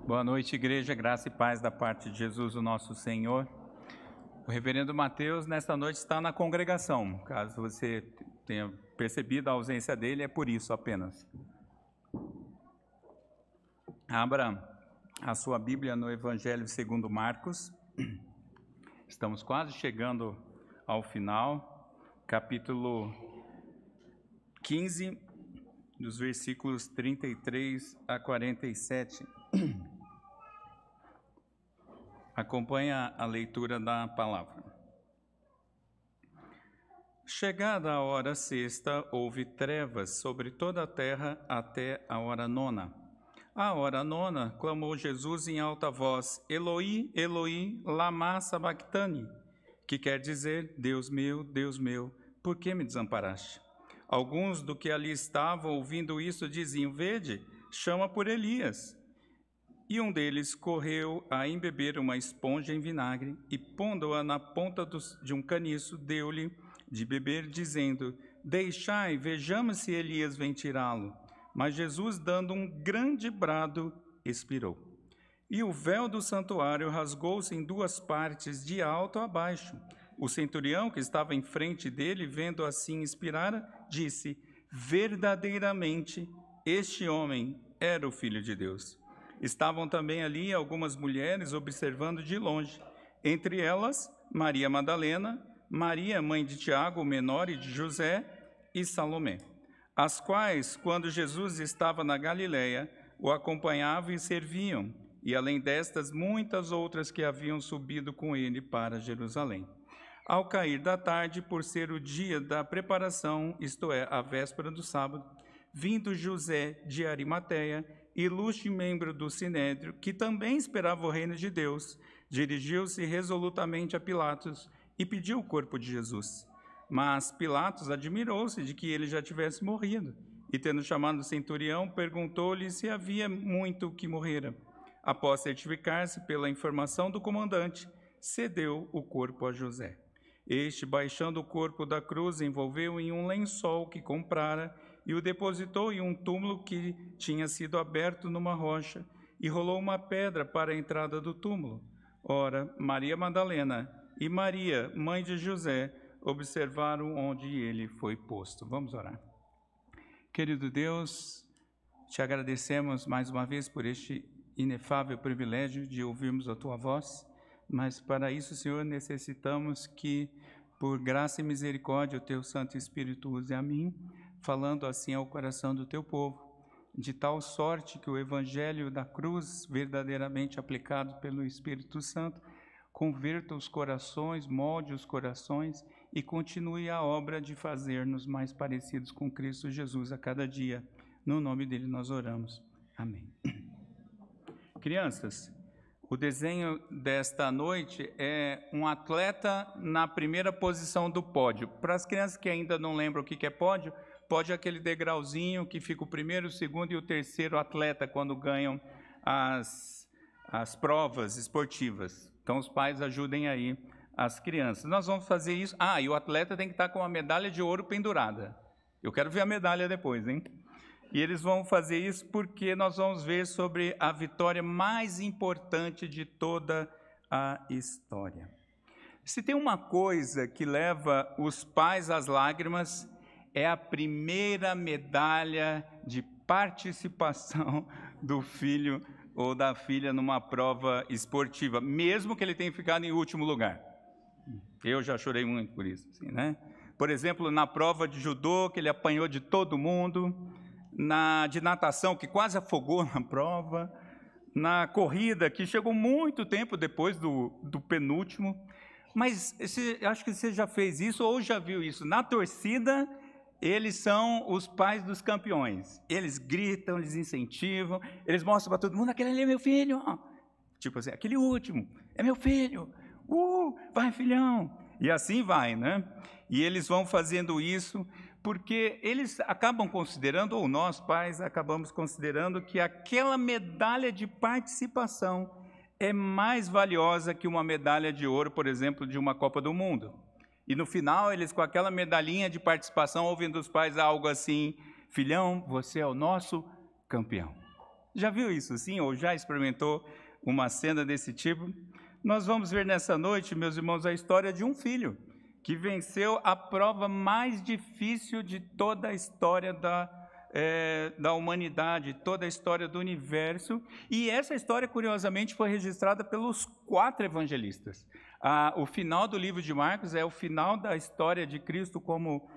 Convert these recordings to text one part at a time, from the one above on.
Boa noite, igreja, graça e paz da parte de Jesus, o nosso Senhor. O reverendo Mateus, nesta noite, está na congregação. Caso você tenha percebido a ausência dele, é por isso apenas. Abra a sua Bíblia no Evangelho segundo Marcos. Estamos quase chegando ao final, capítulo 15, dos versículos 33 a 47. Acompanha a leitura da palavra. Chegada a hora sexta, houve trevas sobre toda a terra até a hora nona. À hora nona, clamou Jesus em alta voz: Eloi, Eloi, lama sabactani, que quer dizer: Deus meu, por que me desamparaste? Alguns do que ali estavam ouvindo isso diziam: Vede, chama por Elias. E um deles correu a embeber uma esponja em vinagre e, pondo-a na ponta de um caniço, deu-lhe de beber, dizendo: Deixai, vejamos se Elias vem tirá-lo. Mas Jesus, dando um grande brado, expirou. E o véu do santuário rasgou-se em duas partes, de alto a baixo. O centurião, que estava em frente dele, vendo assim expirar, disse: Verdadeiramente, este homem era o Filho de Deus. Estavam também ali algumas mulheres observando de longe, entre elas Maria Madalena, Maria, mãe de Tiago, o menor, e de José, e Salomé, as quais, quando Jesus estava na Galileia, o acompanhavam e serviam, e além destas, muitas outras que haviam subido com ele para Jerusalém. Ao cair da tarde, por ser o dia da preparação, isto é, a véspera do sábado, vindo José de Arimateia, ilustre membro do Sinédrio, que também esperava o reino de Deus, dirigiu-se resolutamente a Pilatos e pediu o corpo de Jesus. Mas Pilatos admirou-se de que ele já tivesse morrido, e tendo chamado o centurião, perguntou-lhe se havia muito que morrera. Após certificar-se pela informação do comandante, cedeu o corpo a José. Este, baixando o corpo da cruz, envolveu em um lençol que comprara e o depositou em um túmulo que tinha sido aberto numa rocha, e rolou uma pedra para a entrada do túmulo. Ora, Maria Madalena e Maria, mãe de José, observaram onde ele foi posto. Vamos orar. Querido Deus, te agradecemos mais uma vez por este inefável privilégio de ouvirmos a tua voz, mas para isso, Senhor, necessitamos que, por graça e misericórdia, o teu Santo Espírito use a mim, falando assim ao coração do teu povo, de tal sorte que o Evangelho da cruz, verdadeiramente aplicado pelo Espírito Santo, converta os corações, molde os corações e continue a obra de fazer-nos mais parecidos com Cristo Jesus a cada dia. No nome dele nós oramos. Amém. Crianças, o desenho desta noite é um atleta na primeira posição do pódio. Para as crianças que ainda não lembram o que é pódio, pódio é aquele degrauzinho que fica o primeiro, o segundo e o terceiro atleta quando ganham as provas esportivas. Então, os pais ajudem aí as crianças. Nós vamos fazer isso. E o atleta tem que estar com uma medalha de ouro pendurada. Eu quero ver a medalha depois, hein? E eles vão fazer isso porque nós vamos ver sobre a vitória mais importante de toda a história. Se tem uma coisa que leva os pais às lágrimas, é a primeira medalha de participação do filho ou da filha numa prova esportiva, mesmo que ele tenha ficado em último lugar. Eu já chorei muito por isso, assim, né? Por exemplo, na prova de judô, que ele apanhou de todo mundo, de natação, que quase afogou na prova, na corrida, que chegou muito tempo depois do penúltimo. Mas acho que você já fez isso ou já viu isso. Na torcida, eles são os pais dos campeões. Eles gritam, eles incentivam, eles mostram para todo mundo: aquele ali é meu filho. Tipo assim, aquele último é meu filho. Vai, filhão. E assim vai, né? E eles vão fazendo isso porque eles acabam considerando, ou nós pais acabamos considerando, que aquela medalha de participação é mais valiosa que uma medalha de ouro, por exemplo, de uma Copa do Mundo. E no final, eles com aquela medalhinha de participação, ouvem dos pais algo assim: filhão, você é o nosso campeão. Já viu isso sim, ou já experimentou uma cena desse tipo? Nós vamos ver nessa noite, meus irmãos, a história de um filho que venceu a prova mais difícil de toda a história da humanidade, toda a história do universo. E essa história, curiosamente, foi registrada pelos 4 evangelistas. O final do livro de Marcos é o final da história de Cristo como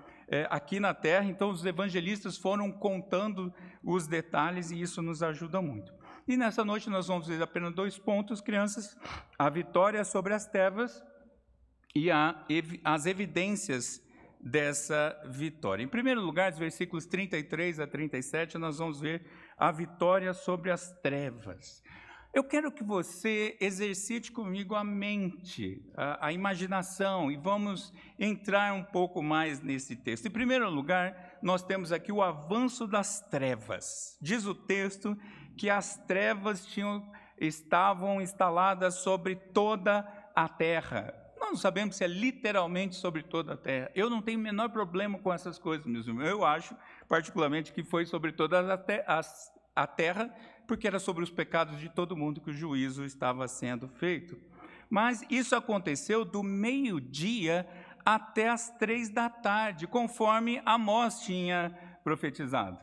aqui na Terra. Então, os evangelistas foram contando os detalhes e isso nos ajuda muito. E nessa noite nós vamos ver apenas 2 pontos, crianças: a vitória sobre as trevas e as evidências dessa vitória. Em primeiro lugar, dos versículos 33 a 37, nós vamos ver a vitória sobre as trevas. Eu quero que você exercite comigo a mente, a imaginação, e vamos entrar um pouco mais nesse texto. Em primeiro lugar, nós temos aqui o avanço das trevas. Diz o texto que as trevas estavam instaladas sobre toda a terra. Nós não sabemos se é literalmente sobre toda a terra. Eu não tenho o menor problema com essas coisas, meus irmãos. Eu acho, particularmente, que foi sobre toda a terra, porque era sobre os pecados de todo mundo que o juízo estava sendo feito. Mas isso aconteceu do meio-dia até as 3 da tarde, conforme Amós tinha profetizado.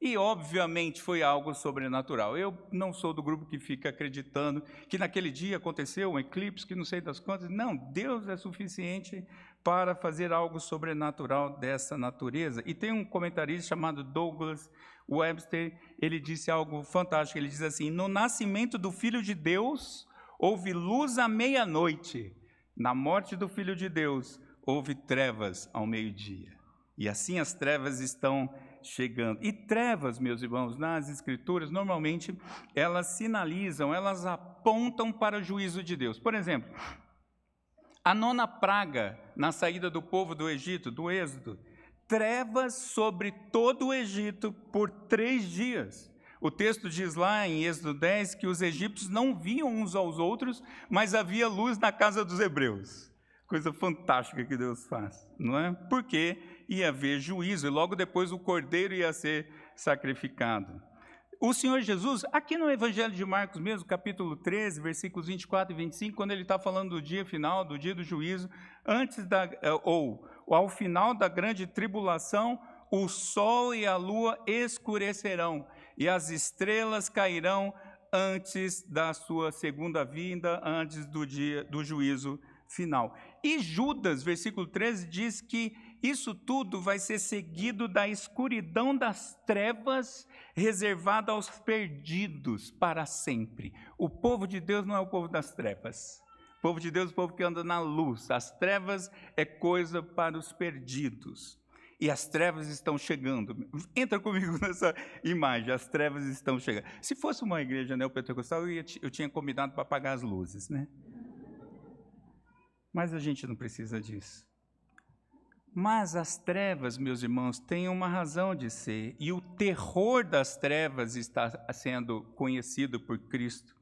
E, obviamente, foi algo sobrenatural. Eu não sou do grupo que fica acreditando que naquele dia aconteceu um eclipse, que não sei das quantas. Não, Deus é suficiente para fazer algo sobrenatural dessa natureza. E tem um comentarista chamado Douglas Webster, ele disse algo fantástico. Ele diz assim: no nascimento do Filho de Deus, houve luz à meia-noite. Na morte do Filho de Deus, houve trevas ao meio-dia. E assim as trevas estão chegando. E trevas, meus irmãos, nas Escrituras, normalmente, elas sinalizam, elas apontam para o juízo de Deus. Por exemplo, a 9ª praga na saída do povo do Egito, do Êxodo, trevas sobre todo o Egito por 3 dias. O texto diz lá em Êxodo 10 que os egípcios não viam uns aos outros, mas havia luz na casa dos hebreus. Coisa fantástica que Deus faz, não é? Porque ia haver juízo e logo depois o cordeiro ia ser sacrificado. O Senhor Jesus, aqui no Evangelho de Marcos mesmo, capítulo 13, versículos 24 e 25, quando ele está falando do dia final, do dia do juízo, ao final da grande tribulação, o sol e a lua escurecerão e as estrelas cairão antes da sua segunda vinda, antes do dia do juízo final. E Judas, versículo 13, diz que isso tudo vai ser seguido da escuridão das trevas, reservada aos perdidos para sempre. O povo de Deus não é o povo das trevas. O povo de Deus é o povo que anda na luz. As trevas é coisa para os perdidos. E as trevas estão chegando. Entra comigo nessa imagem, as trevas estão chegando. Se fosse uma igreja neopentecostal, eu tinha combinado para apagar as luzes, né? Mas a gente não precisa disso. Mas as trevas, meus irmãos, têm uma razão de ser, e o terror das trevas está sendo conhecido por Cristo.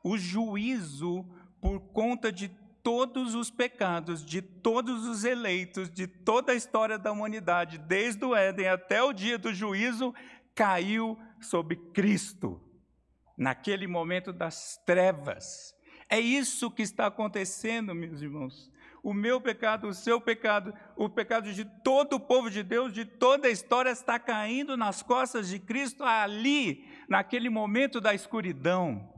O juízo por conta de todos os pecados, de todos os eleitos, de toda a história da humanidade, desde o Éden até o dia do juízo, caiu sobre Cristo, naquele momento das trevas. É isso que está acontecendo, meus irmãos. O meu pecado, o seu pecado, o pecado de todo o povo de Deus, de toda a história, está caindo nas costas de Cristo ali, naquele momento da escuridão.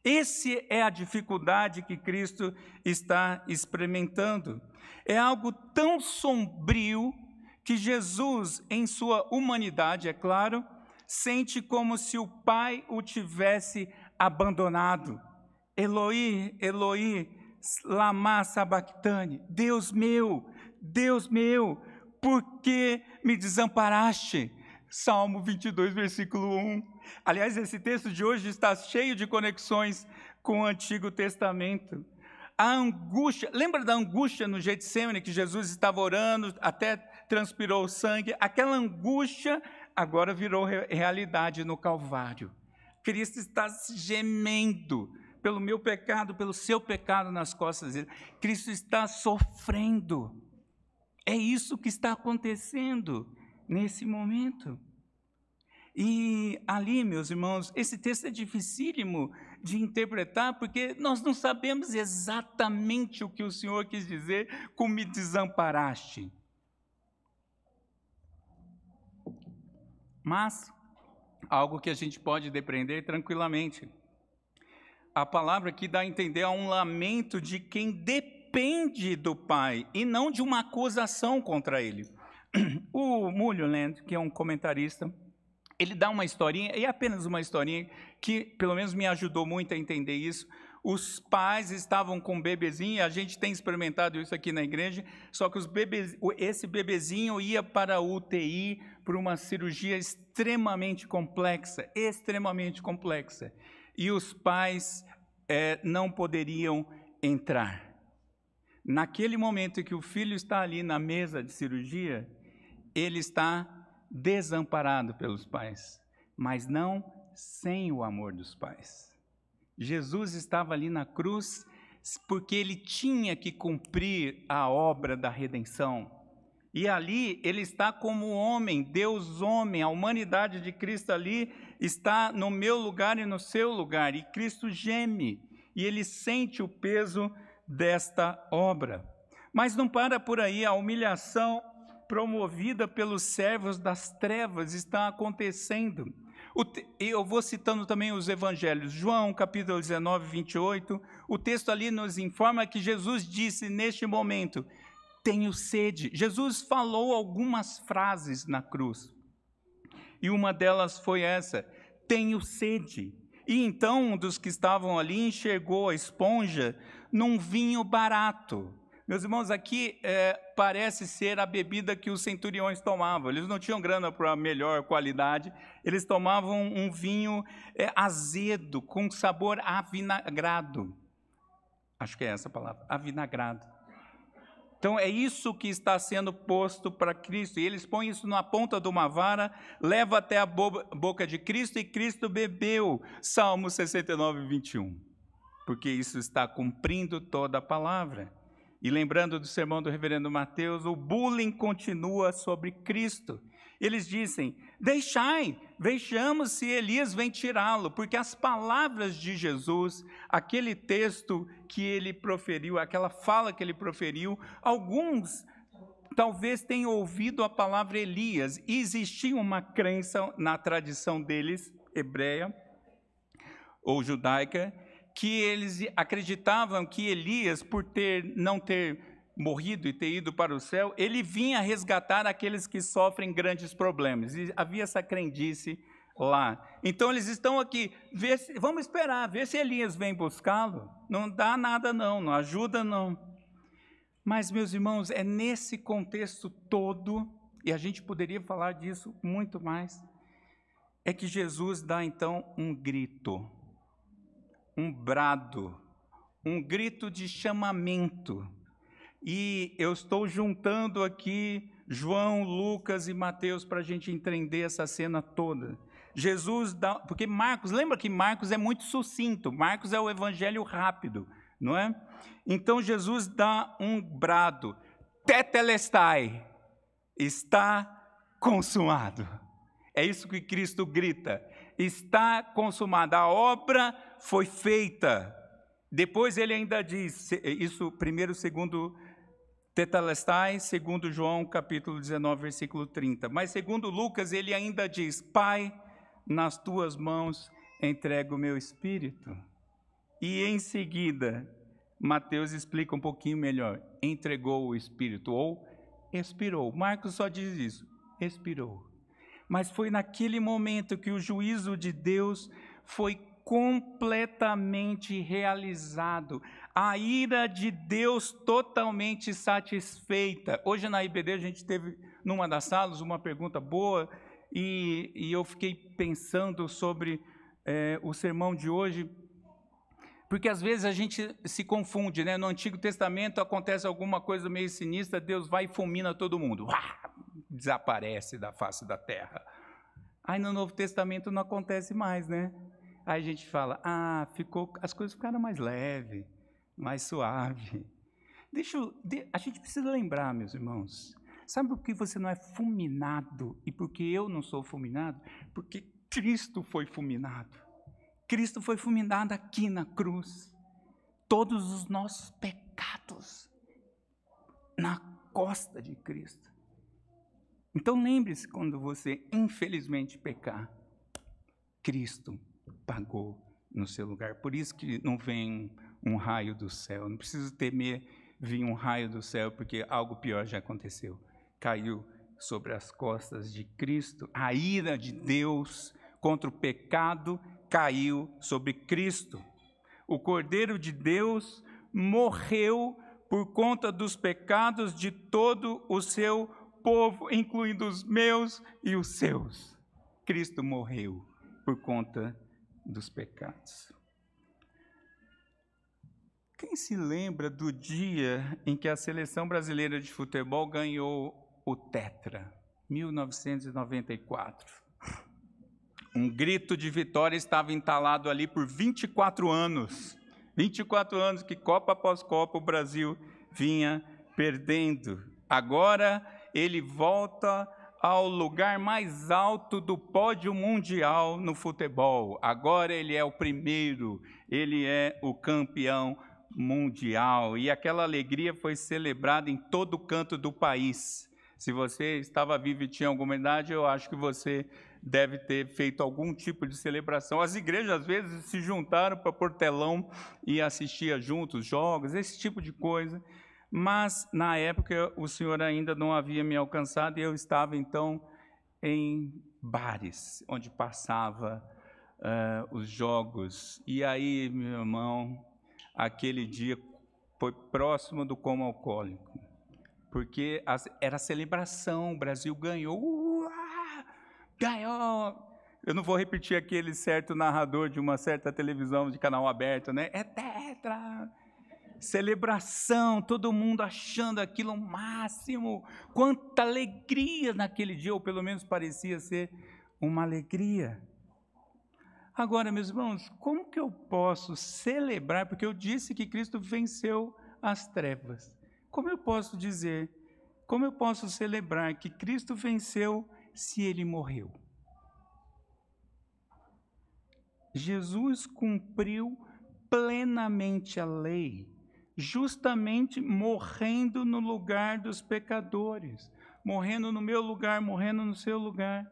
Essa é a dificuldade que Cristo está experimentando. É algo tão sombrio que Jesus, em sua humanidade, é claro, sente como se o Pai o tivesse abandonado. Eloi, Eloi, lama sabachthani, Deus meu, por que me desamparaste? Salmo 22, versículo 1. Aliás, esse texto de hoje está cheio de conexões com o Antigo Testamento. A angústia, lembra da angústia no Getsemane, que Jesus estava orando, até transpirou sangue? Aquela angústia agora virou realidade no Calvário. Cristo está gemendo pelo meu pecado, pelo seu pecado nas costas dele. Cristo está sofrendo. É isso que está acontecendo nesse momento. E ali, meus irmãos, esse texto é dificílimo de interpretar, porque nós não sabemos exatamente o que o Senhor quis dizer com me desamparaste. Mas, algo que a gente pode depreender tranquilamente. A palavra aqui dá a entender a um lamento de quem depende do Pai, e não de uma acusação contra ele. O Mulholland, que é um comentarista, ele dá uma historinha, e é apenas uma historinha, que pelo menos me ajudou muito a entender isso. Os pais estavam com um bebezinho, e a gente tem experimentado isso aqui na igreja, só que esse bebezinho ia para a UTI por uma cirurgia extremamente complexa, e os pais não poderiam entrar. Naquele momento em que o filho está ali na mesa de cirurgia, ele está desamparado pelos pais, mas não sem o amor dos pais. Jesus estava ali na cruz porque ele tinha que cumprir a obra da redenção. E ali ele está como homem, Deus homem, a humanidade de Cristo ali está no meu lugar e no seu lugar, e Cristo geme, e ele sente o peso desta obra. Mas não para por aí, a humilhação promovida pelos servos das trevas está acontecendo. Eu vou citando também os evangelhos. João, capítulo 19, 28, o texto ali nos informa que Jesus disse neste momento: tenho sede. Jesus falou algumas frases na cruz, e uma delas foi essa: tenho sede. E então um dos que estavam ali enxergou a esponja num vinho barato. Meus irmãos, aqui parece ser a bebida que os centuriões tomavam. Eles não tinham grana para melhor qualidade, eles tomavam um vinho azedo, com sabor avinagrado. Acho que é essa a palavra, avinagrado. Então, é isso que está sendo posto para Cristo, e eles põem isso na ponta de uma vara, leva até a boca de Cristo, e Cristo bebeu. Salmo 69, 21. Porque isso está cumprindo toda a palavra. E lembrando do sermão do reverendo Mateus, o bullying continua sobre Cristo. Eles dizem: deixai, vejamos se Elias vem tirá-lo, porque as palavras de Jesus, aquele texto que ele proferiu, aquela fala que ele proferiu, alguns talvez tenham ouvido a palavra Elias, e existia uma crença na tradição deles, hebreia ou judaica, que eles acreditavam que Elias, por não ter morrido e ter ido para o céu, ele vinha resgatar aqueles que sofrem grandes problemas. E havia essa crendice lá. Então eles estão aqui, vamos esperar, ver se Elias vem buscá-lo. Não dá nada não ajuda não. Mas, meus irmãos, é nesse contexto todo, e a gente poderia falar disso muito mais, é que Jesus dá então um grito, um brado, um grito de chamamento. E eu estou juntando aqui João, Lucas e Mateus para a gente entender essa cena toda. Jesus dá, porque Marcos, lembra que Marcos é muito sucinto, Marcos é o evangelho rápido, não é? Então Jesus dá um brado, tetelestai, está consumado. É isso que Cristo grita, está consumada, a obra foi feita. Depois ele ainda diz, isso primeiro, segundo tetelestai, segundo João, capítulo 19, versículo 30. Mas segundo Lucas, ele ainda diz: Pai, nas tuas mãos entrego o meu espírito. E em seguida, Mateus explica um pouquinho melhor, entregou o espírito, ou expirou. Marcos só diz isso, expirou. Mas foi naquele momento que o juízo de Deus foi completamente realizado. A ira de Deus totalmente satisfeita. Hoje na IBD a gente teve, numa das salas, uma pergunta boa, e eu fiquei pensando sobre o sermão de hoje, porque às vezes a gente se confunde, né? No Antigo Testamento acontece alguma coisa meio sinistra, Deus vai e fulmina todo mundo. Desaparece da face da terra. Aí no Novo Testamento não acontece mais, né? Aí a gente fala, as coisas ficaram mais leves, mais suave. A gente precisa lembrar, meus irmãos, Sabe por que você não é fulminado e por que eu não sou fulminado? Porque Cristo foi fulminado. Cristo foi fulminado aqui na cruz. Todos os nossos pecados na costa de Cristo. Então lembre-se, quando você infelizmente pecar, Cristo pagou no seu lugar. Por isso que não vem um raio do céu. Não precisa temer vir um raio do céu, porque algo pior já aconteceu. Caiu sobre as costas de Cristo. A ira de Deus contra o pecado caiu sobre Cristo. O Cordeiro de Deus morreu por conta dos pecados de todo o seu povo, incluindo os meus e os seus. Cristo morreu por conta dos pecados. Quem se lembra do dia em que a seleção brasileira de futebol ganhou o Tetra? 1994. Um grito de vitória estava entalado ali por 24 anos. 24 anos que Copa após Copa o Brasil vinha perdendo. Agora ele volta ao lugar mais alto do pódio mundial no futebol. Agora ele é o primeiro, ele é o campeão mundial. E aquela alegria foi celebrada em todo canto do país. Se você estava vivo e tinha alguma idade, eu acho que você deve ter feito algum tipo de celebração. As igrejas, às vezes, se juntaram para pôr telão e assistia juntos jogos, esse tipo de coisa. Mas, na época, o Senhor ainda não havia me alcançado e eu estava, então, em bares, onde passava os jogos. E aí, meu irmão, aquele dia foi próximo do coma alcoólico, porque era celebração, o Brasil ganhou. Ganhou! Eu não vou repetir aquele certo narrador de uma certa televisão de canal aberto, né? É tetra! Celebração, todo mundo achando aquilo o máximo. Quanta alegria naquele dia, ou pelo menos parecia ser uma alegria. Agora, meus irmãos, como que eu posso celebrar? Porque eu disse que Cristo venceu as trevas. Como eu posso dizer, como eu posso celebrar que Cristo venceu se ele morreu? Jesus cumpriu plenamente a lei, justamente morrendo no lugar dos pecadores, morrendo no meu lugar, morrendo no seu lugar,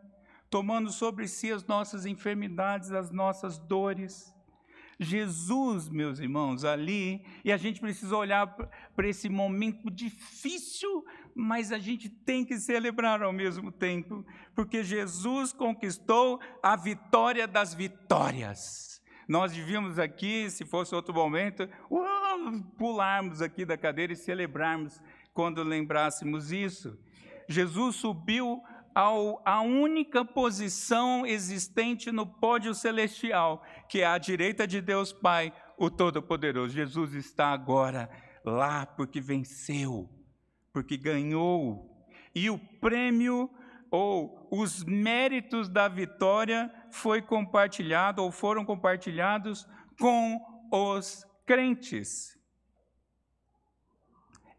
tomando sobre si as nossas enfermidades, as nossas dores. Jesus, meus irmãos, ali, e a gente precisa olhar para esse momento difícil, mas a gente tem que celebrar ao mesmo tempo, porque Jesus conquistou a vitória das vitórias. Nós devíamos aqui, se fosse outro momento, pularmos aqui da cadeira e celebrarmos quando lembrássemos isso. Jesus subiu a única posição existente no pódio celestial, que é à direita de Deus Pai, o Todo-Poderoso. Jesus está agora lá porque venceu, porque ganhou. E o prêmio ou os méritos da vitória foi compartilhado ou foram compartilhados com os crentes.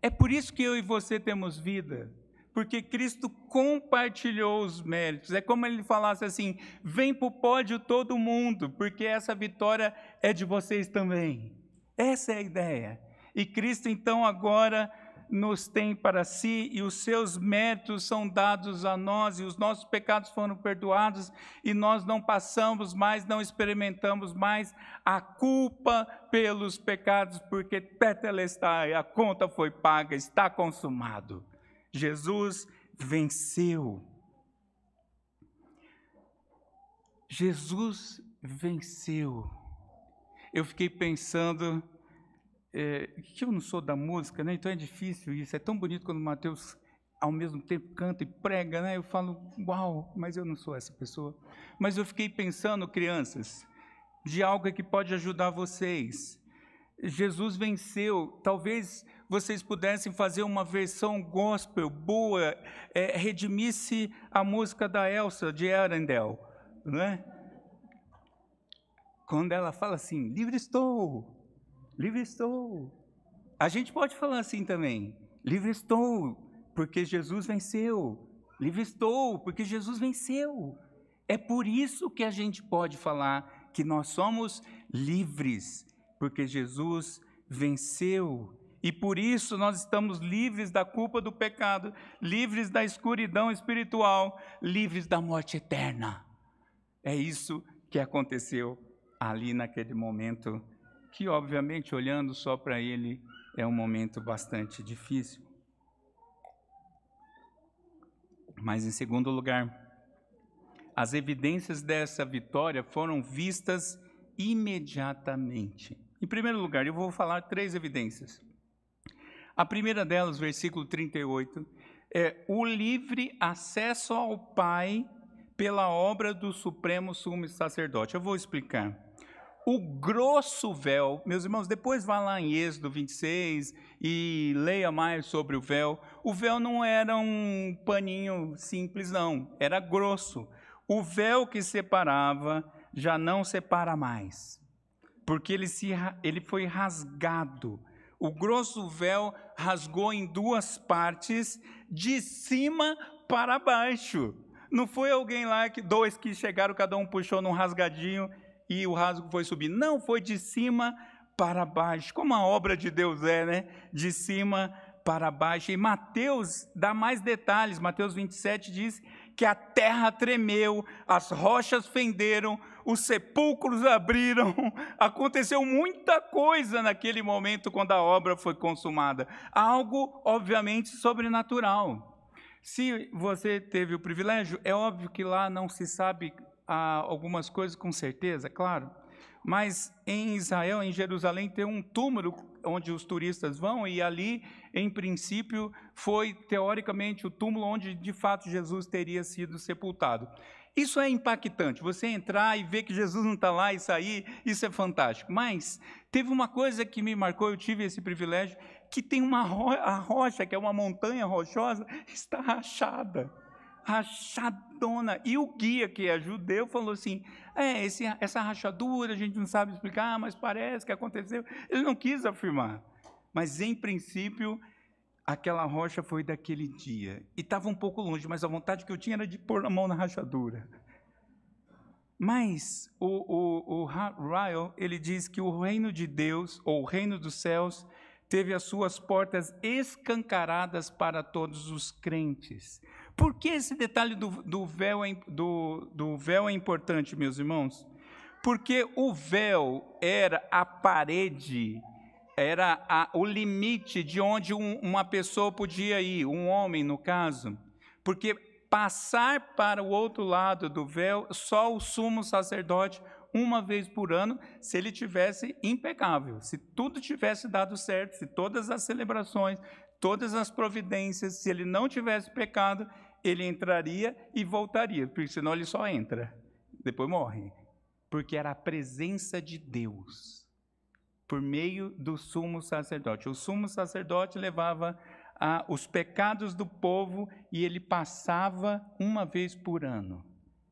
É por isso que eu e você temos vida. Porque Cristo compartilhou os méritos. É como ele falasse assim: vem para o pódio todo mundo, porque essa vitória é de vocês também. Essa é a ideia. E Cristo, então, agora nos tem para si, e os seus méritos são dados a nós, e os nossos pecados foram perdoados, e nós não passamos mais, não experimentamos mais a culpa pelos pecados, porque tetelestai, a conta foi paga, está consumado. Jesus venceu. Jesus venceu. Eu fiquei pensando, que eu não sou da música, né? Então é difícil isso. É tão bonito quando Mateus, ao mesmo tempo, canta e prega, né? Eu falo, uau, mas eu não sou essa pessoa. Mas eu fiquei pensando, crianças, de algo que pode ajudar vocês. Jesus venceu. Talvez vocês pudessem fazer uma versão gospel boa, redimisse a música da Elsa de Arendelle, não é? Quando ela fala assim, livre estou, livre estou. A gente pode falar assim também, livre estou, porque Jesus venceu. Livre estou, porque Jesus venceu. É por isso que a gente pode falar que nós somos livres, porque Jesus venceu. E por isso nós estamos livres da culpa do pecado, livres da escuridão espiritual, livres da morte eterna. É isso que aconteceu ali naquele momento, que obviamente, olhando só para ele, é um momento bastante difícil. Mas em segundo lugar, as evidências dessa vitória foram vistas imediatamente. Em primeiro lugar, eu vou falar 3 evidências. A primeira delas, versículo 38, é o livre acesso ao Pai pela obra do Supremo Sumo Sacerdote. Eu vou explicar. O grosso véu, meus irmãos, depois vá lá em Êxodo 26 e leia mais sobre o véu. O véu não era um paninho simples, não, era grosso. O véu que separava já não separa mais, porque ele foi rasgado. O grosso véu rasgou em 2 partes, de cima para baixo. Não foi alguém lá, 2 que chegaram, cada um puxou num rasgadinho, e o rasgo foi subir. Não, foi de cima para baixo, como a obra de Deus é, né? De cima para baixo. E Mateus dá mais detalhes. Mateus 27 diz que a terra tremeu, as rochas fenderam, os sepulcros abriram. Aconteceu muita coisa naquele momento quando a obra foi consumada. Algo, obviamente, sobrenatural. Se você teve o privilégio, é óbvio que lá não se sabe algumas coisas com certeza, claro, mas em Israel, em Jerusalém, tem um túmulo onde os turistas vão, e ali, em princípio, foi teoricamente o túmulo onde de fato Jesus teria sido sepultado. Isso é impactante, você entrar e ver que Jesus não está lá e sair, isso é fantástico. Mas teve uma coisa que me marcou, eu tive esse privilégio, que tem a rocha, que é uma montanha rochosa, está rachadona. E o guia, que é judeu, falou assim, essa rachadura, a gente não sabe explicar, mas parece que aconteceu. Ele não quis afirmar, mas em princípio, aquela rocha foi daquele dia. E estava um pouco longe, mas a vontade que eu tinha era de pôr a mão na rachadura. Mas o Ryle, ele diz que o reino de Deus, ou o reino dos céus, teve as suas portas escancaradas para todos os crentes. Por que esse detalhe do véu é importante, meus irmãos? Porque o véu era a parede, era o limite de onde uma pessoa podia ir, um homem no caso, porque passar para o outro lado do véu, só o sumo sacerdote, uma vez por ano, se ele tivesse impecável, se tudo tivesse dado certo, se todas as celebrações, todas as providências, se ele não tivesse pecado, ele entraria e voltaria, porque senão ele só entra, depois morre, porque era a presença de Deus, por meio do sumo sacerdote. O sumo sacerdote levava os pecados do povo e ele passava uma vez por ano.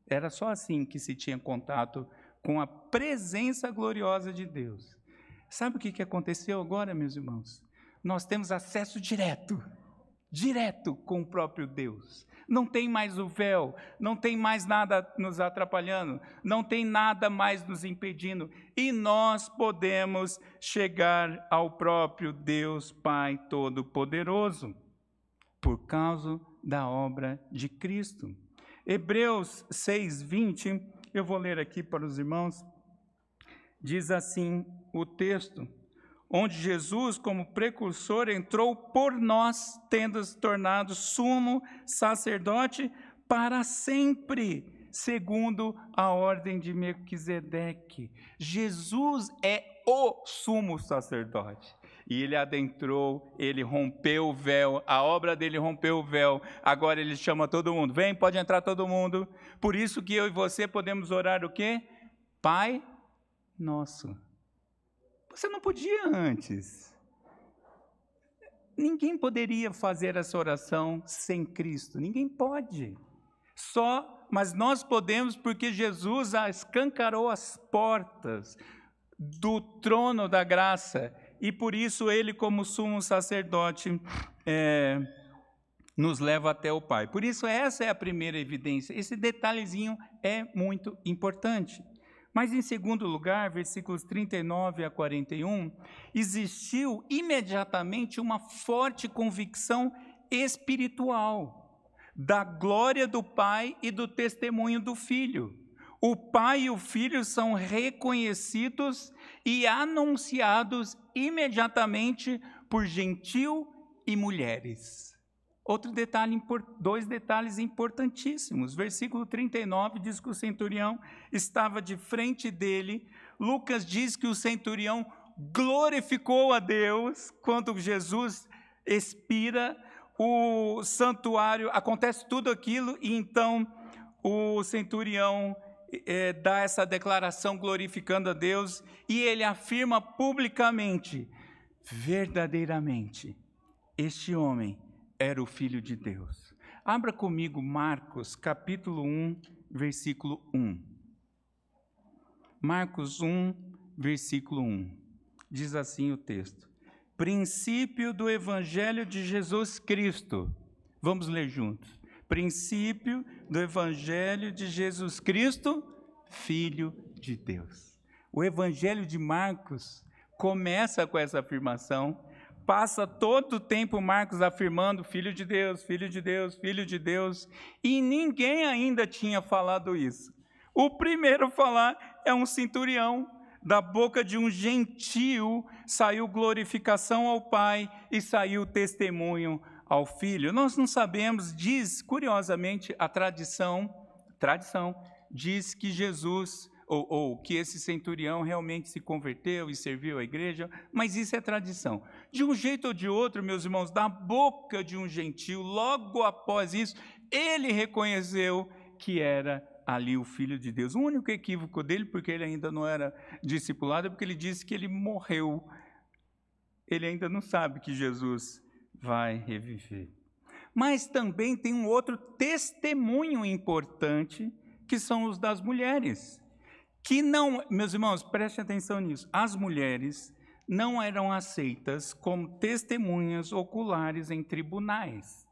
Era só assim que se tinha contato com a presença gloriosa de Deus. Sabe o que aconteceu agora, meus irmãos? Nós temos acesso direto com o próprio Deus. Não tem mais o véu, não tem mais nada nos atrapalhando, não tem nada mais nos impedindo, e nós podemos chegar ao próprio Deus Pai Todo-Poderoso, por causa da obra de Cristo. Hebreus 6:20, eu vou ler aqui para os irmãos, diz assim o texto, onde Jesus, como precursor, entrou por nós, tendo se tornado sumo sacerdote para sempre, segundo a ordem de Melquisedeque. Jesus é o sumo sacerdote. E ele adentrou, ele rompeu o véu, a obra dele rompeu o véu, agora ele chama todo mundo, vem, pode entrar todo mundo. Por isso que eu e você podemos orar o quê? Pai Nosso. Você não podia antes. Ninguém poderia fazer essa oração sem Cristo. Ninguém pode. Mas nós podemos porque Jesus escancarou as portas do trono da graça. E por isso ele, como sumo sacerdote, nos leva até o Pai. Por isso, essa é a primeira evidência. Esse detalhezinho é muito importante. Mas, em segundo lugar, versículos 39 a 41, existiu imediatamente uma forte convicção espiritual da glória do Pai e do testemunho do Filho. O Pai e o Filho são reconhecidos e anunciados imediatamente por gentil e mulheres. Outro detalhe, dois detalhes importantíssimos. Versículo 39 diz que o centurião estava de frente dele. Lucas diz que o centurião glorificou a Deus quando Jesus expira. O santuário, acontece tudo aquilo e então o centurião dá essa declaração glorificando a Deus e ele afirma publicamente, verdadeiramente, este homem era o Filho de Deus. Abra comigo Marcos, capítulo 1, versículo 1. Marcos 1, versículo 1. Diz assim o texto. Princípio do Evangelho de Jesus Cristo. Vamos ler juntos. Princípio do Evangelho de Jesus Cristo, Filho de Deus. O Evangelho de Marcos começa com essa afirmação. Passa todo o tempo Marcos afirmando Filho de Deus, Filho de Deus, Filho de Deus, e ninguém ainda tinha falado isso. O primeiro a falar é um centurião, da boca de um gentil saiu glorificação ao Pai e saiu testemunho ao Filho. Nós não sabemos, diz, curiosamente, a tradição diz que Jesus... Ou que esse centurião realmente se converteu e serviu à igreja, mas isso é tradição. De um jeito ou de outro, meus irmãos, da boca de um gentil, logo após isso, ele reconheceu que era ali o Filho de Deus. O único equívoco dele, porque ele ainda não era discipulado, é porque ele disse que ele morreu. Ele ainda não sabe que Jesus vai reviver. Mas também tem um outro testemunho importante, que são os das mulheres. Que não, meus irmãos, prestem atenção nisso, as mulheres não eram aceitas como testemunhas oculares em tribunais.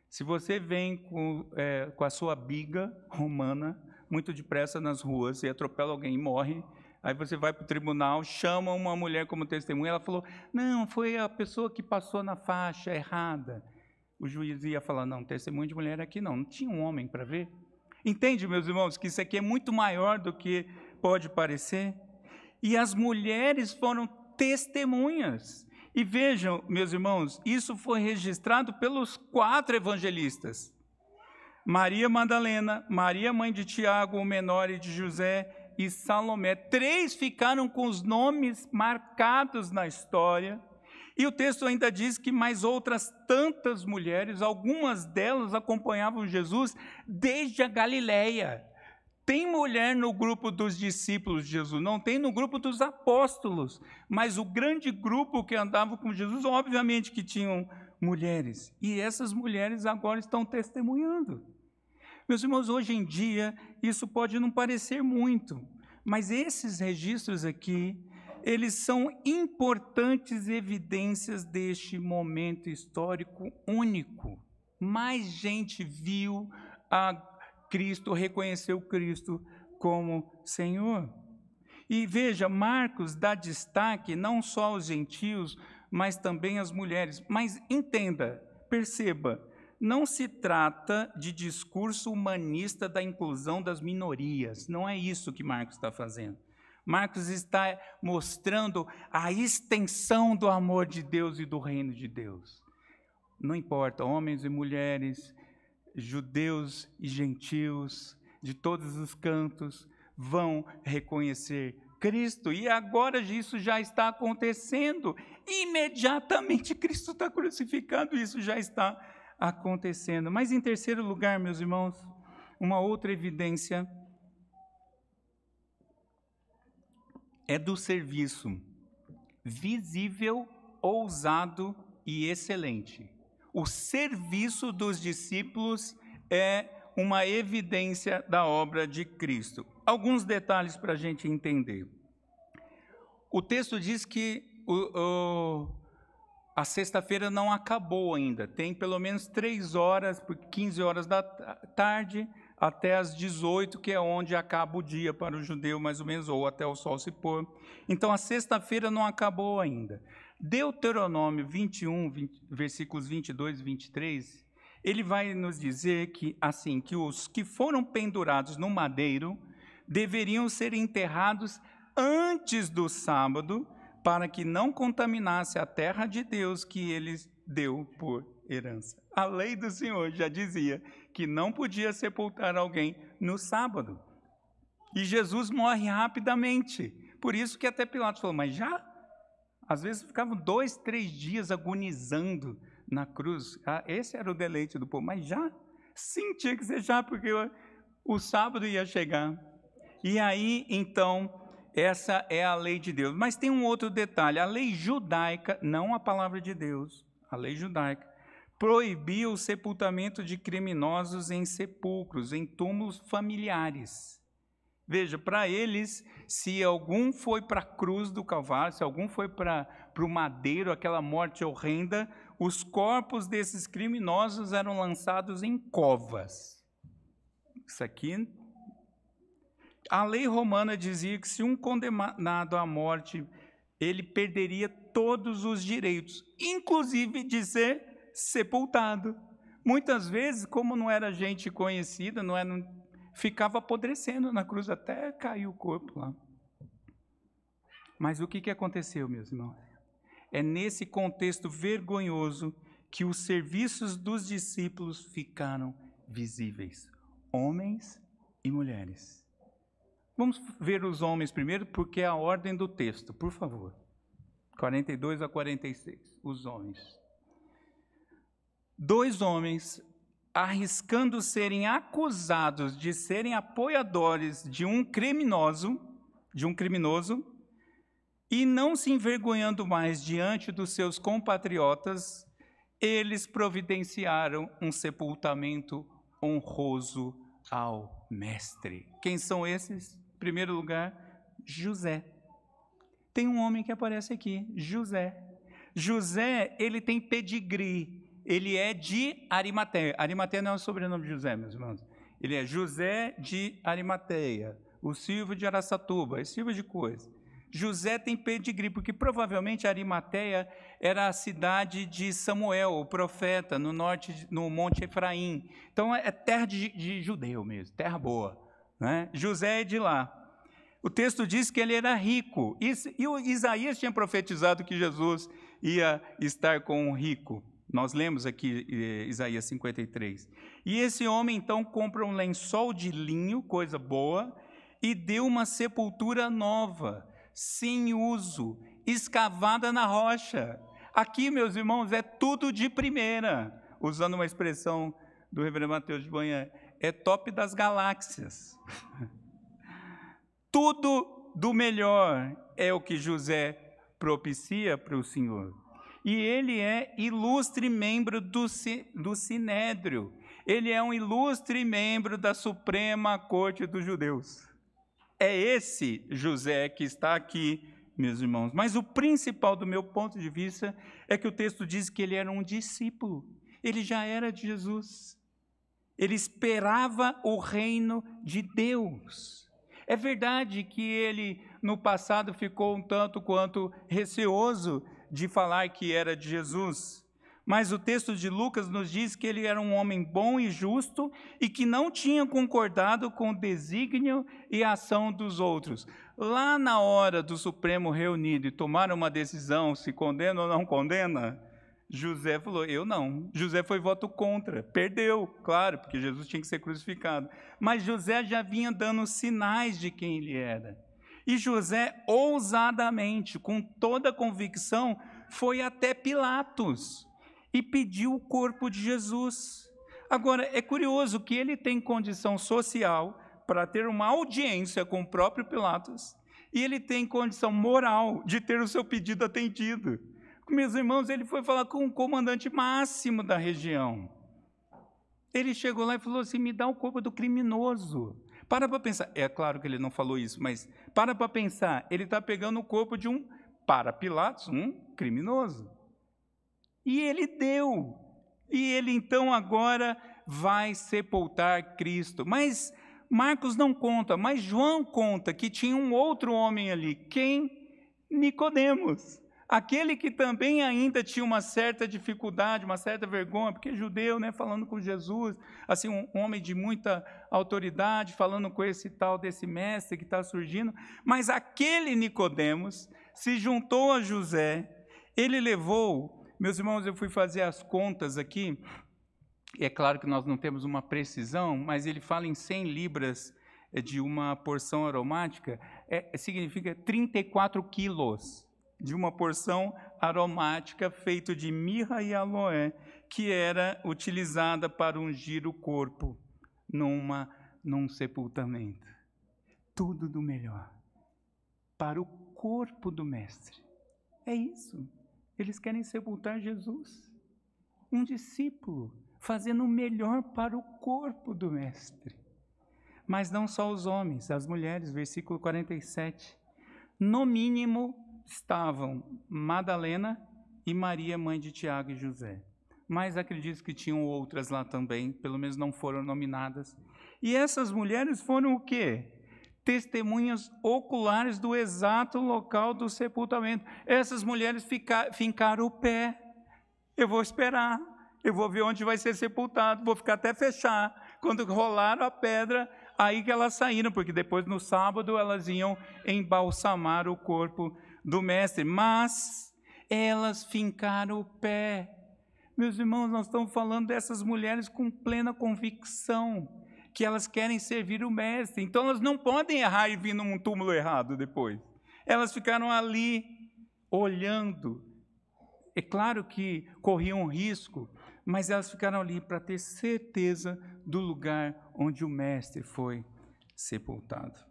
Se você vem com a sua biga romana, muito depressa nas ruas, e atropela alguém e morre, aí você vai para o tribunal, chama uma mulher como testemunha, ela falou, não, foi a pessoa que passou na faixa errada. O juiz ia falar, não, testemunho de mulher aqui não tinha um homem para ver. Entende, meus irmãos, que isso aqui é muito maior do que pode parecer? E as mulheres foram testemunhas. E vejam, meus irmãos, isso foi registrado pelos 4 evangelistas. Maria Madalena, Maria mãe de Tiago, o menor, e de José, e Salomé. 3 ficaram com os nomes marcados na história. E o texto ainda diz que mais outras tantas mulheres, algumas delas acompanhavam Jesus desde a Galileia. Tem mulher no grupo dos discípulos de Jesus, não tem no grupo dos apóstolos, mas o grande grupo que andava com Jesus, obviamente que tinham mulheres, e essas mulheres agora estão testemunhando. Meus irmãos, hoje em dia, isso pode não parecer muito, mas esses registros aqui, eles são importantes evidências deste momento histórico único. Mais gente viu a Cristo, reconheceu Cristo como Senhor. E veja, Marcos dá destaque não só aos gentios, mas também às mulheres. Mas entenda, perceba, não se trata de discurso humanista da inclusão das minorias. Não é isso que Marcos está fazendo. Marcos está mostrando a extensão do amor de Deus e do reino de Deus. Não importa, homens e mulheres, judeus e gentios, de todos os cantos, vão reconhecer Cristo. E agora isso já está acontecendo. Imediatamente Cristo está crucificado, isso já está acontecendo. Mas em terceiro lugar, meus irmãos, uma outra evidência é do serviço visível, ousado e excelente. O serviço dos discípulos é uma evidência da obra de Cristo. Alguns detalhes para a gente entender. O texto diz que a sexta-feira não acabou ainda. Tem pelo menos 3 horas, por 15 horas da tarde, até as 18, que é onde acaba o dia para o judeu, mais ou menos, ou até o sol se pôr. Então, a sexta-feira não acabou ainda. Deuteronômio 21, versículos 22 e 23, ele vai nos dizer que, assim, que os que foram pendurados no madeiro deveriam ser enterrados antes do sábado, para que não contaminasse a terra de Deus que ele deu por herança. A lei do Senhor já dizia que não podia sepultar alguém no sábado. E Jesus morre rapidamente. Por isso que até Pilatos falou, mas já? Às vezes ficavam 2, 3 dias agonizando na cruz. Esse era o deleite do povo. Mas já? Sim, tinha que ser já, porque o sábado ia chegar. E aí, então, essa é a lei de Deus. Mas tem um outro detalhe. A lei judaica, não a palavra de Deus, a lei judaica, proibia o sepultamento de criminosos em sepulcros, em túmulos familiares. Veja, para eles, se algum foi para a cruz do Calvário, se algum foi para o madeiro, aquela morte horrenda, os corpos desses criminosos eram lançados em covas. Isso aqui... A lei romana dizia que se um condenado à morte, ele perderia todos os direitos, inclusive de ser sepultado. Muitas vezes, como não era gente conhecida, ficava apodrecendo na cruz até cair o corpo lá. Mas o que aconteceu, meus irmãos? É nesse contexto vergonhoso que os serviços dos discípulos ficaram visíveis, homens e mulheres. Vamos ver os homens primeiro, porque é a ordem do texto, por favor. 42 a 46, os homens. 2 homens, arriscando serem acusados de serem apoiadores de um criminoso, e não se envergonhando mais diante dos seus compatriotas, eles providenciaram um sepultamento honroso ao mestre. Quem são esses? Em primeiro lugar, José. Tem um homem que aparece aqui, José. José, ele tem pedigree, ele é de Arimateia. Arimateia não é o sobrenome de José, meus irmãos. Ele é José de Arimateia, o Silvio de Araçatuba, esse tipo de coisa. José tem pedigree, porque provavelmente Arimateia era a cidade de Samuel, o profeta, no norte, no Monte Efraim. Então, é terra de judeu mesmo, terra boa. Né? José é de lá. O texto diz que ele era rico. E o Isaías tinha profetizado que Jesus ia estar com um rico. Nós lemos aqui Isaías 53. E esse homem, então, compra um lençol de linho, coisa boa, e deu uma sepultura nova, sem uso, escavada na rocha. Aqui, meus irmãos, é tudo de primeira. Usando uma expressão do reverendo Mateus de Banha, é top das galáxias. Tudo do melhor é o que José propicia para o Senhor. E ele é ilustre membro do Sinédrio. Ele é um ilustre membro da Suprema Corte dos Judeus. É esse José que está aqui, meus irmãos. Mas o principal do meu ponto de vista é que o texto diz que ele era um discípulo. Ele já era de Jesus. Ele esperava o reino de Deus. É verdade que ele, no passado, ficou um tanto quanto receoso de falar que era de Jesus, mas o texto de Lucas nos diz que ele era um homem bom e justo e que não tinha concordado com o desígnio e a ação dos outros. Lá na hora do Supremo reunido e tomar uma decisão, se condena ou não condena, José falou, eu não. José foi voto contra, perdeu, claro, porque Jesus tinha que ser crucificado. Mas José já vinha dando sinais de quem ele era. E José, ousadamente, com toda a convicção, foi até Pilatos e pediu o corpo de Jesus. Agora, é curioso que ele tem condição social para ter uma audiência com o próprio Pilatos e ele tem condição moral de ter o seu pedido atendido. Meus irmãos, ele foi falar com o comandante máximo da região. Ele chegou lá e falou assim, me dá o corpo do criminoso. Para pensar, é claro que ele não falou isso, mas para pensar, ele está pegando o corpo de para Pilatos, um criminoso. E ele deu. E ele então agora vai sepultar Cristo. Mas Marcos não conta, mas João conta que tinha um outro homem ali. Quem? Nicodemos. Aquele que também ainda tinha uma certa dificuldade, uma certa vergonha, porque judeu, né, falando com Jesus, assim, um homem de muita autoridade, falando com esse tal desse mestre que está surgindo, mas aquele Nicodemos se juntou a José, ele levou, meus irmãos, eu fui fazer as contas aqui, e é claro que nós não temos uma precisão, mas ele fala em 100 libras de uma porção aromática, significa 34 quilos, de uma porção aromática feita de mirra e aloé, que era utilizada para ungir o corpo num sepultamento. Tudo do melhor para o corpo do mestre. É isso. Eles querem sepultar Jesus, um discípulo, fazendo o melhor para o corpo do mestre. Mas não só os homens, as mulheres, versículo 47. No mínimo, estavam Madalena e Maria, mãe de Tiago e José. Mas acredito que tinham outras lá também, pelo menos não foram nominadas. E essas mulheres foram o quê? Testemunhas oculares do exato local do sepultamento. Essas mulheres fincaram o pé. Eu vou esperar, eu vou ver onde vai ser sepultado, vou ficar até fechar. Quando rolaram a pedra, aí que elas saíram, porque depois no sábado elas iam embalsamar o corpo do mestre, mas elas fincaram o pé. Meus irmãos, nós estamos falando dessas mulheres com plena convicção que elas querem servir o mestre, então elas não podem errar e vir num túmulo errado depois. Elas ficaram ali olhando. É claro que corriam risco, mas elas ficaram ali para ter certeza do lugar onde o mestre foi sepultado.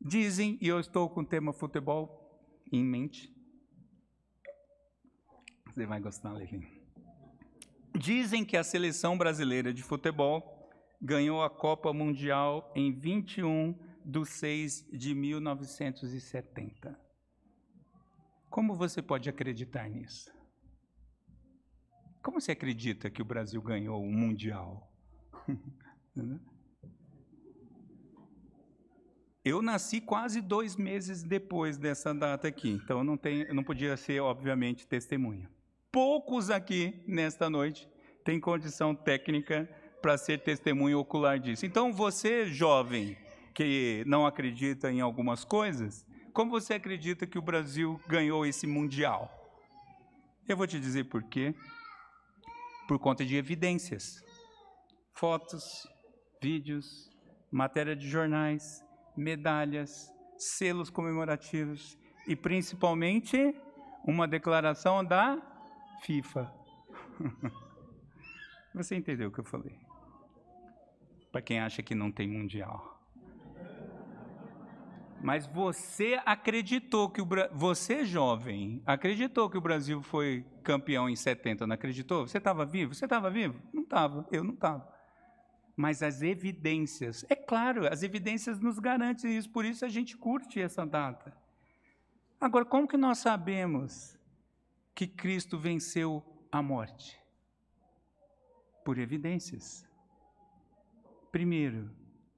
Dizem, e eu estou com o tema futebol em mente. Você vai gostar, Levi. Dizem que a seleção brasileira de futebol ganhou a Copa Mundial em 21/6/1970. Como você pode acreditar nisso? Como você acredita que o Brasil ganhou o Mundial? Eu nasci quase 2 meses depois dessa data aqui, então eu não podia ser, obviamente, testemunha. Poucos aqui, nesta noite, têm condição técnica para ser testemunha ocular disso. Então, você, jovem, que não acredita em algumas coisas, como você acredita que o Brasil ganhou esse Mundial? Eu vou te dizer por quê. Por conta de evidências. Fotos, vídeos, matéria de jornais, medalhas, selos comemorativos e, principalmente, uma declaração da FIFA. Você entendeu o que eu falei? Para quem acha que não tem Mundial. Mas você acreditou que você, jovem, acreditou que o Brasil foi campeão em 70, não acreditou? Você estava vivo? Você estava vivo? Não estava, eu não estava. Mas as evidências, é claro, as evidências nos garantem isso, por isso a gente curte essa data. Agora, como que nós sabemos que Cristo venceu a morte? Por evidências. Primeiro,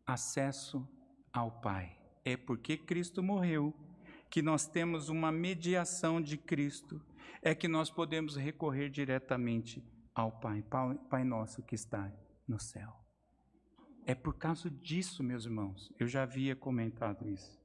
acesso ao Pai. É porque Cristo morreu que nós temos uma mediação de Cristo, é que nós podemos recorrer diretamente ao Pai, Pai nosso que está no céu. É por causa disso, meus irmãos, eu já havia comentado isso.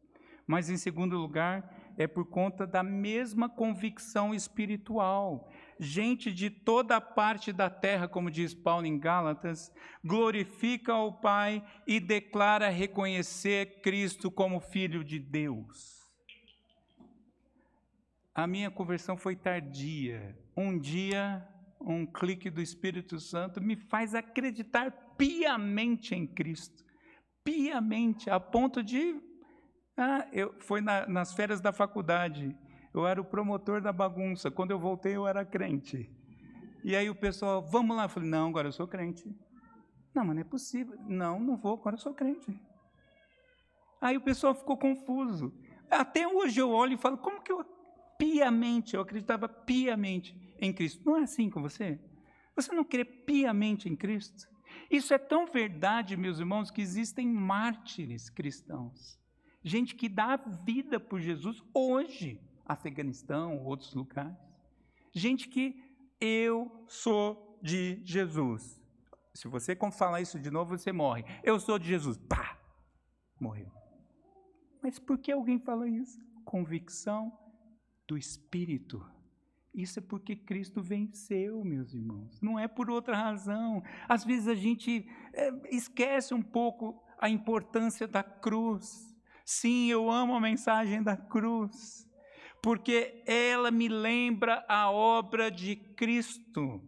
Mas, em segundo lugar, é por conta da mesma convicção espiritual. Gente de toda parte da terra, como diz Paulo em Gálatas, glorifica ao Pai e declara reconhecer Cristo como Filho de Deus. A minha conversão foi tardia. Um dia, um clique do Espírito Santo me faz acreditar piamente em Cristo. Piamente, a ponto de... foi nas férias da faculdade. Eu era o promotor da bagunça. Quando eu voltei, eu era crente. E aí o pessoal, vamos lá. Eu falei, não, agora eu sou crente. Não, mas não é possível. Não, não vou, agora eu sou crente. Aí o pessoal ficou confuso. Até hoje eu olho e falo, como que eu piamente, eu acreditava piamente. em Cristo. Não é assim com você? Você não crê piamente em Cristo? Isso é tão verdade, meus irmãos, que existem mártires cristãos. Gente que dá a vida por Jesus hoje, Afeganistão, outros lugares. Gente que eu sou de Jesus. Se você falar isso de novo, você morre. Eu sou de Jesus. Pá! Morreu. Mas por que alguém fala isso? Convicção do Espírito. Isso é porque Cristo venceu, meus irmãos. Não é por outra razão. Às vezes a gente esquece um pouco a importância da cruz. Sim, eu amo a mensagem da cruz, porque ela me lembra a obra de Cristo.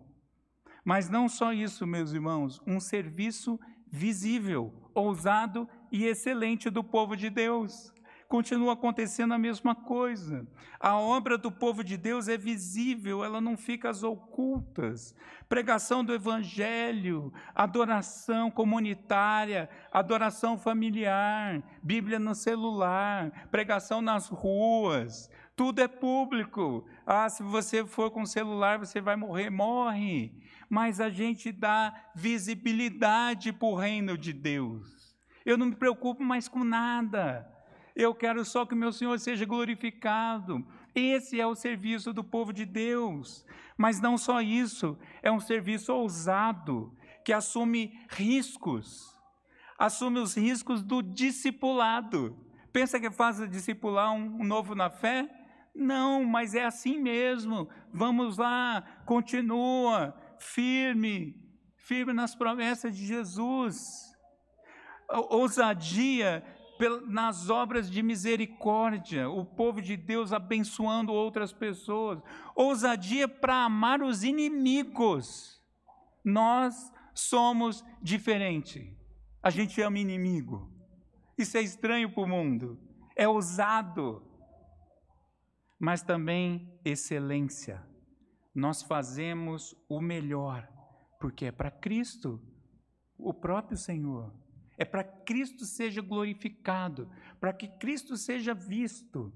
Mas não só isso, meus irmãos, um serviço visível, ousado e excelente do povo de Deus. Continua acontecendo a mesma coisa. A obra do povo de Deus é visível, ela não fica às ocultas. Pregação do Evangelho, adoração comunitária, adoração familiar, Bíblia no celular, pregação nas ruas, tudo é público. Se você for com celular, você vai morrer, morre. Mas a gente dá visibilidade para o reino de Deus. Eu não me preocupo mais com nada. Eu quero só que o meu Senhor seja glorificado. Esse é o serviço do povo de Deus. Mas não só isso, é um serviço ousado, que assume riscos. Assume os riscos do discipulado. Pensa que é fácil discipular um novo na fé? Não, mas é assim mesmo. Vamos lá, continua, firme nas promessas de Jesus. Ousadia nas obras de misericórdia, o povo de Deus abençoando outras pessoas, ousadia para amar os inimigos. Nós somos diferentes, a gente ama inimigo, isso é estranho para o mundo, é ousado, mas também excelência. Nós fazemos o melhor, porque é para Cristo, o próprio Senhor. É para que Cristo seja glorificado, para que Cristo seja visto.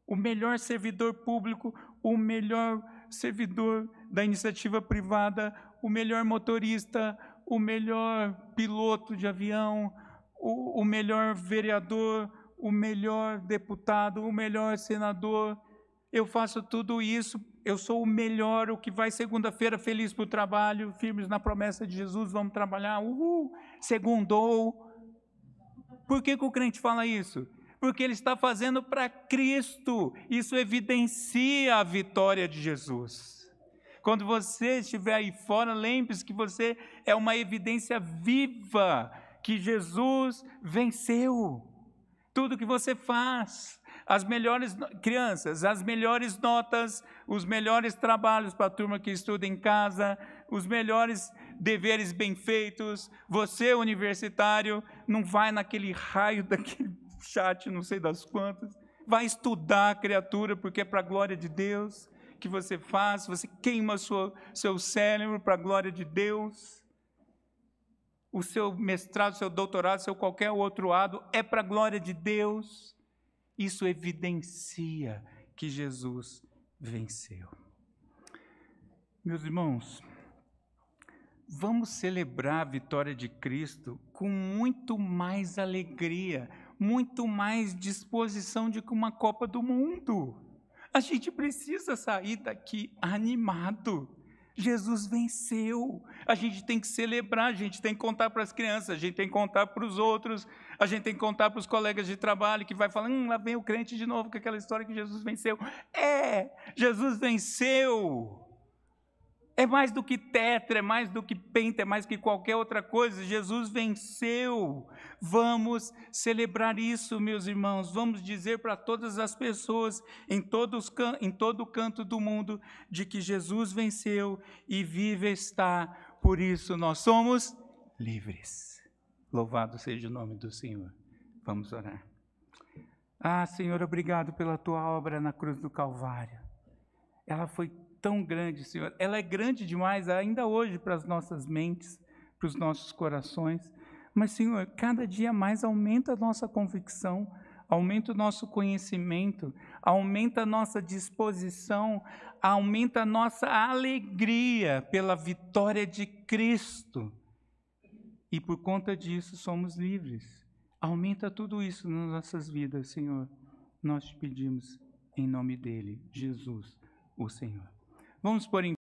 O melhor servidor público, o melhor servidor da iniciativa privada, o melhor motorista, o melhor piloto de avião, o melhor vereador, o melhor deputado, o melhor senador. Eu faço tudo isso, eu sou o melhor, o que vai segunda-feira feliz para o trabalho, firmes na promessa de Jesus, vamos trabalhar, segundou. Por que o crente fala isso? Porque ele está fazendo para Cristo, isso evidencia a vitória de Jesus. Quando você estiver aí fora, lembre-se que você é uma evidência viva, que Jesus venceu. Tudo que você faz, as melhores crianças, as melhores notas, os melhores trabalhos para a turma que estuda em casa, os melhores deveres bem feitos. Você, universitário, não vai naquele raio daquele chat, não sei das quantas, vai estudar a criatura, porque é para a glória de Deus que você faz, você queima seu cérebro para a glória de Deus. O seu mestrado, seu doutorado, seu qualquer outro lado, é para a glória de Deus. Isso evidencia que Jesus venceu. Meus irmãos, vamos celebrar a vitória de Cristo com muito mais alegria, muito mais disposição do que uma Copa do Mundo. A gente precisa sair daqui animado. Jesus venceu, a gente tem que celebrar, a gente tem que contar para as crianças, a gente tem que contar para os outros, a gente tem que contar para os colegas de trabalho, que vai falar, lá vem o crente de novo com aquela história que Jesus venceu. Jesus venceu. É mais do que tetra, é mais do que penta, é mais que qualquer outra coisa. Jesus venceu. Vamos celebrar isso, meus irmãos. Vamos dizer para todas as pessoas, em todo canto do mundo, de que Jesus venceu e vive está. Por isso nós somos livres. Louvado seja o nome do Senhor. Vamos orar. Senhor, obrigado pela tua obra na cruz do Calvário. Ela foi tão grande, Senhor, ela é grande demais ainda hoje para as nossas mentes, para os nossos corações, mas, Senhor, cada dia mais aumenta a nossa convicção, aumenta o nosso conhecimento, aumenta a nossa disposição, aumenta a nossa alegria pela vitória de Cristo. E por conta disso somos livres. Aumenta tudo isso nas nossas vidas, Senhor. Nós te pedimos em nome dele, Jesus, o Senhor. Vamos pôr em